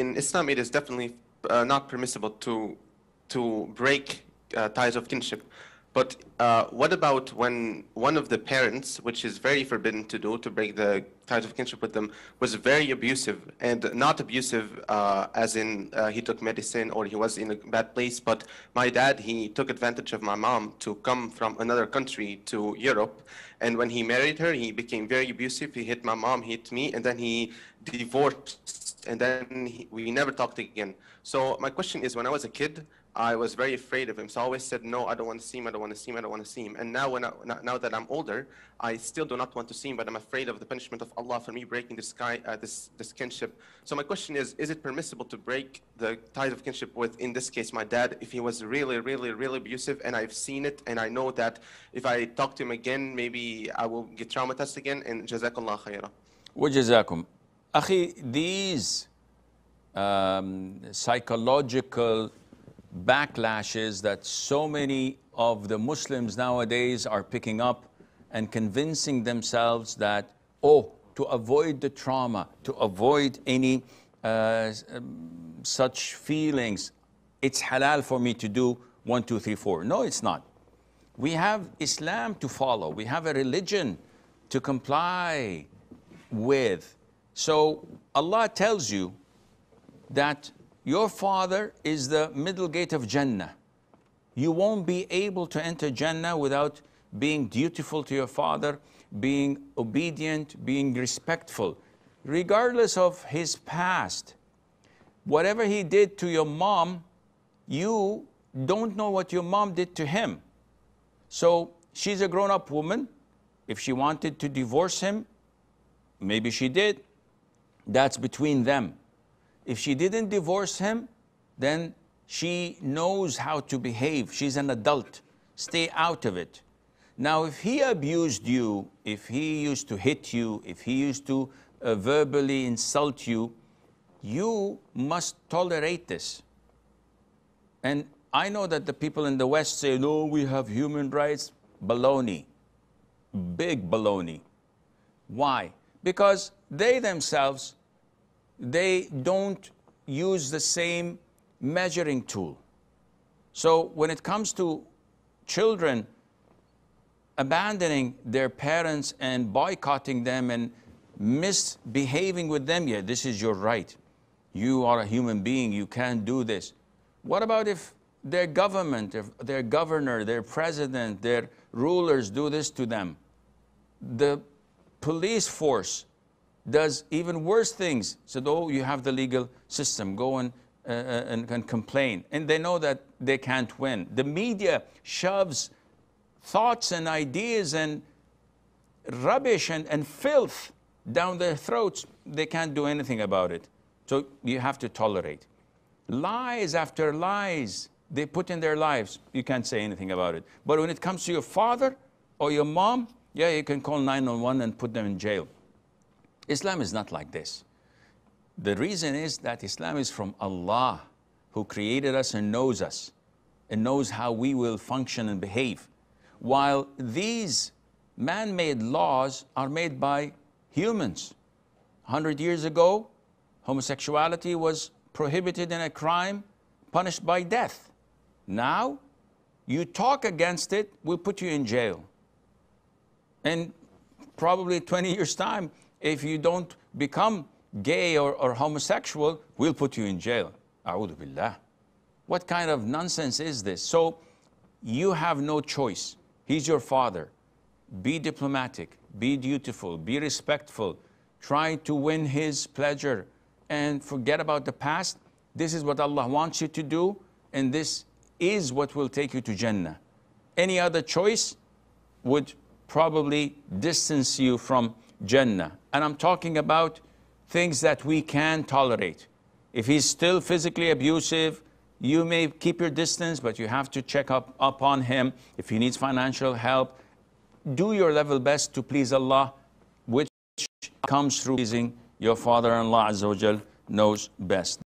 in Islam, it is definitely not permissible to break ties of kinship. But what about when one of the parents, which is very forbidden to do, to break the ties of kinship with them, was very abusive, and not abusive as in he took medicine or he was in a bad place, but my dad, he took advantage of my mom to come from another country to Europe, and when he married her, he became very abusive. He hit my mom, he hit me, and then he divorced, and then we never talked again. So my question is, when I was a kid, I was very afraid of him. So I always said, no, I don't want to see him, I don't want to see him, I don't want to see him. And now, now that I'm older, I still do not want to see him, but I'm afraid of the punishment of Allah for me breaking this kinship. So my question is it permissible to break the ties of kinship with, in this case, my dad, if he was really, really, really abusive, and I've seen it, and I know that if I talk to him again, maybe I will get traumatized again, and jazakallah khairah. وجزاكم. Akhi, these psychological backlashes that so many of the Muslims nowadays are picking up and convincing themselves that, oh, to avoid the trauma, to avoid any such feelings, it's halal for me to do 1, 2, 3, 4. No, it's not. We have Islam to follow. We have a religion to comply with. So Allah tells you that your father is the middle gate of Jannah. You won't be able to enter Jannah without being dutiful to your father, being obedient, being respectful, regardless of his past. Whatever he did to your mom, you don't know what your mom did to him. So she's a grown-up woman. If she wanted to divorce him, maybe she did. That's between them. If she didn't divorce him, then she knows how to behave. She's an adult. Stay out of it. Now, if he abused you, if he used to hit you, if he used to verbally insult you, you must tolerate this. And I know that the people in the West say, no, we have human rights. Baloney. Big baloney. Why? Because they themselves, they don't use the same measuring tool. So when it comes to children abandoning their parents and boycotting them and misbehaving with them, yeah, this is your right. You are a human being, you can't do this. What about if their government, if their governor, their president, their rulers do this to them? The police force does even worse things. So though you have the legal system, go and complain. And they know that they can't win. The media shoves thoughts and ideas and rubbish and filth down their throats. They can't do anything about it. So you have to tolerate. Lies after lies they put in their lives, you can't say anything about it. But when it comes to your father or your mom, yeah, you can call 911 and put them in jail. Islam is not like this. The reason is that Islam is from Allah, who created us and knows how we will function and behave. While these man-made laws are made by humans. 100 years ago, homosexuality was prohibited in a crime, punished by death. Now, you talk against it, we'll put you in jail. And probably 20 years' time, if you don't become gay or homosexual, we'll put you in jail. A'udhu billah. What kind of nonsense is this? So you have no choice. He's your father. Be diplomatic, be dutiful, be respectful. Try to win his pleasure and forget about the past. This is what Allah wants you to do, and this is what will take you to Jannah. Any other choice would probably distance you from Jannah. And I'm talking about things that we can tolerate. If he's still physically abusive, you may keep your distance, but you have to check up upon him. If he needs financial help, do your level best to please Allah, which comes through pleasing your father-in-law Azza wa Jal knows best.